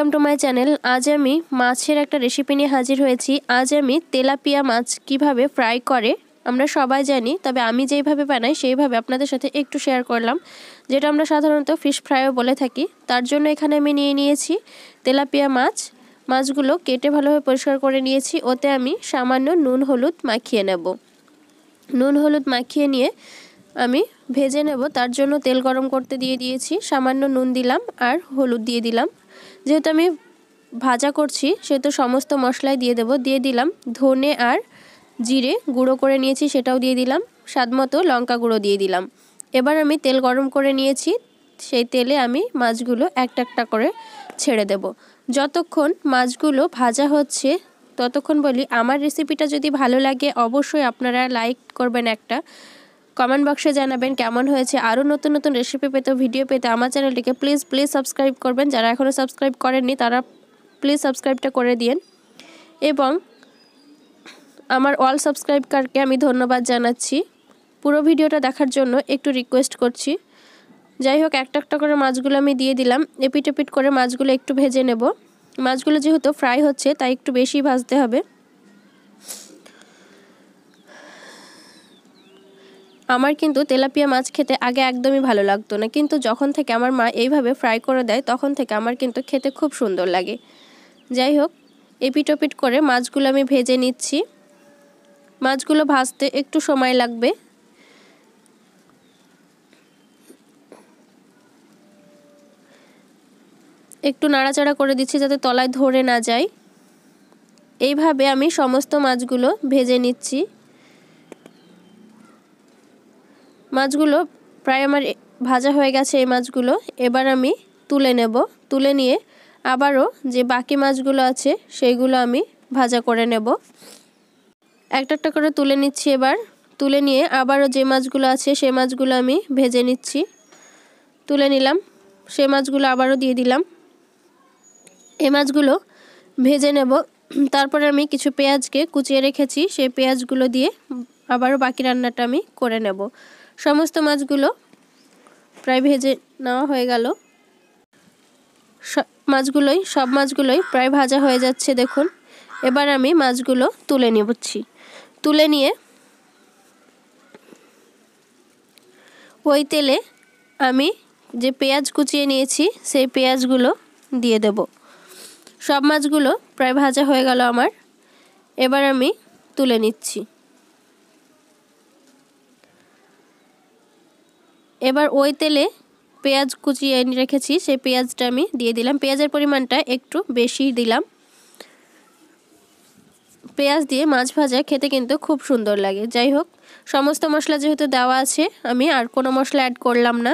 Welcome to my channel. আজ আমি মাছের একটা রেসিপি নিয়ে হাজির হয়েছি। আজ আমি তেলাপিয়া মাছ কিভাবে ফ্রাই করে আমরা সবাই জানি, তবে আমি যেইভাবে বানাই সেইভাবে আপনাদের সাথে একটু শেয়ার করলাম, যেটা আমরা সাধারণত ফিশ ফ্রাইও বলে থাকি। তার জন্য এখানে আমি নিয়ে নিয়েছি তেলাপিয়া মাছ। মাছগুলো কেটে ভালোভাবে পরিষ্কার করে নিয়েছি। ওতে আমি সামান্য নুন হলুদ মাখিয়ে নেব। নুন হলুদ মাখিয়ে নিয়ে আমি ভেজে নেব। তার জন্য তেল গরম করতে দিয়ে দিয়েছি, সামান্য নুন দিলাম আর হলুদ দিয়ে দিলাম। যেহেতু আমি ভাজা করছি সেহেতু সমস্ত মশলাই দিয়ে দেব। দিয়ে দিলাম ধনে আর জিরে গুঁড়ো করে নিয়েছি, সেটাও দিয়ে দিলাম। স্বাদমতো লঙ্কা গুঁড়ো দিয়ে দিলাম। এবার আমি তেল গরম করে নিয়েছি, সেই তেলে আমি মাছগুলো একটা একটা করে ছেড়ে দেব। যতক্ষণ মাছগুলো ভাজা হচ্ছে ততক্ষণ বলি, আমার রেসিপিটা যদি ভালো লাগে অবশ্যই আপনারা লাইক করবেন, একটা কমেন্ট বক্সে জানাবেন কেমন হয়েছে। আরও নতুন নতুন রেসিপি পেতে, ভিডিও পেতে আমার চ্যানেলটিকে প্লিজ সাবস্ক্রাইব করবেন। যারা এখনও সাবস্ক্রাইব করেননি তারা প্লিজ সাবস্ক্রাইবটা করে দিন, এবং আমার অল সাবস্ক্রাইবারকে আমি ধন্যবাদ জানাচ্ছি। পুরো ভিডিওটা দেখার জন্য একটু রিকোয়েস্ট করছি। যাই হোক, একটা একটা করে মাছগুলো আমি দিয়ে দিলাম। এপিট এপিট করে মাছগুলো একটু ভেজে নেব। মাছগুলো যেহেতু ফ্রাই হচ্ছে তাই একটু বেশি ভাজতে হবে। আমার কিন্তু তেলাপিয়া মাছ খেতে আগে একদমই ভালো লাগতো না, কিন্তু যখন থেকে আমার মা এইভাবে ফ্রাই করে দেয় তখন থেকে আমার কিন্তু খেতে খুব সুন্দর লাগে। যাই হোক, এপিট ওপিট করে মাছগুলো আমি ভেজে নিচ্ছি। মাছগুলো ভাজতে একটু সময় লাগবে। একটু নাড়াচাড়া করে দিচ্ছি যাতে তলায় ধরে না যায়। এইভাবে আমি সমস্ত মাছগুলো ভেজে নিচ্ছি। মাছগুলো প্রায় আমার ভাজা হয়ে গেছে। এই মাছগুলো এবার আমি তুলে নেব। তুলে নিয়ে আবারও যে বাকি মাছগুলো আছে সেইগুলো আমি ভাজা করে নেব। একটা একটা করে তুলে নিচ্ছি। এবার তুলে নিয়ে আবারও যে মাছগুলো আছে সেই মাছগুলো আমি ভেজে নিচ্ছি। তুলে নিলাম, সেই মাছগুলো আবারও দিয়ে দিলাম। এই মাছগুলো ভেজে নেব। তারপরে আমি কিছু পেঁয়াজকে কুচিয়ে রেখেছি, সেই পেঁয়াজগুলো দিয়ে আবারও বাকি রান্নাটা আমি করে নেব। সমস্ত মাছগুলো প্রায় ভেজে নেওয়া হয়ে গেল। সব মাছগুলোই প্রায় ভাজা হয়ে যাচ্ছে দেখুন। এবার আমি মাছগুলো তুলে নিচ্ছি। তুলে নিয়ে ওই তেলে আমি যে পেঁয়াজ কুচিয়ে নিয়েছি সেই পেঁয়াজগুলো দিয়ে দেব। সব মাছগুলো প্রায় ভাজা হয়ে গেল আমার। এবার আমি তুলে নিচ্ছি। এবার ওই তেলে পেঁয়াজ কুচিয়ে রেখেছি সেই পেঁয়াজটা আমি দিয়ে দিলাম। পেঁয়াজের পরিমাণটা একটু বেশি দিলাম। পেঁয়াজ দিয়ে মাছ ভাজা খেতে কিন্তু খুব সুন্দর লাগে। যাই হোক, সমস্ত মশলা যেহেতু দেওয়া আছে আমি আর কোনো মশলা অ্যাড করলাম না।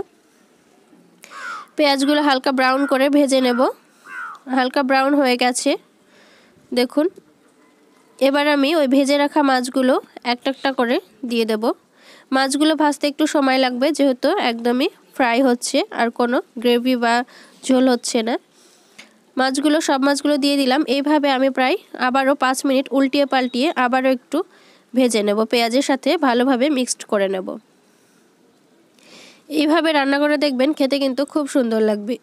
পেঁয়াজগুলো হালকা ব্রাউন করে ভেজে নেব। হালকা ব্রাউন হয়ে গেছে দেখুন। এবার আমি ওই ভেজে রাখা মাছগুলো একটা একটা করে দিয়ে দেব। মাছগুলো ভাজতে একটু সময় লাগবে, যেহেতু একদমই ফ্রাই হচ্ছে, আর কোনো গ্রেভি বা ঝোল হচ্ছে না। সব মাছগুলো দিয়ে দিলাম। এইভাবে আমি প্রায় আবারও 5 মিনিট উল্টিয়ে পাল্টিয়ে আবারও একটু ভেজে নেব। পেঁয়াজের সাথে ভালোভাবে মিক্সড করে নেব। এইভাবে রান্না করে দেখবেন, খেতে কিন্তু খুব সুন্দর লাগবে।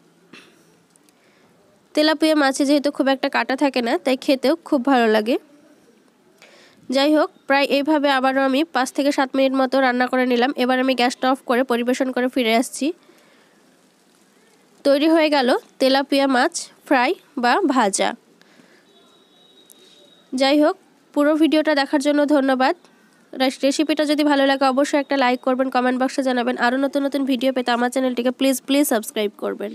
তেলাপিয়া মাছে যেহেতু খুব একটা কাটা থাকে না তাই খেতেও খুব ভালো লাগে। যাই হোক, প্রায় এইভাবে আবারও আমি 5 থেকে 7 মিনিট মতো রান্না করে নিলাম। এবার আমি গ্যাসটা অফ করে পরিবেশন করে ফিরে আসছি। তৈরি হয়ে গেল তেলাপিয়া মাছ ফ্রাই বা ভাজা। যাই হোক, পুরো ভিডিওটা দেখার জন্য ধন্যবাদ। রেসিপিটা যদি ভালো লাগে অবশ্যই একটা লাইক করবেন, কমেন্ট বক্সে জানাবেন। আরও নতুন নতুন ভিডিও পেতে আমার চ্যানেলটিকে প্লিজ সাবস্ক্রাইব করবেন।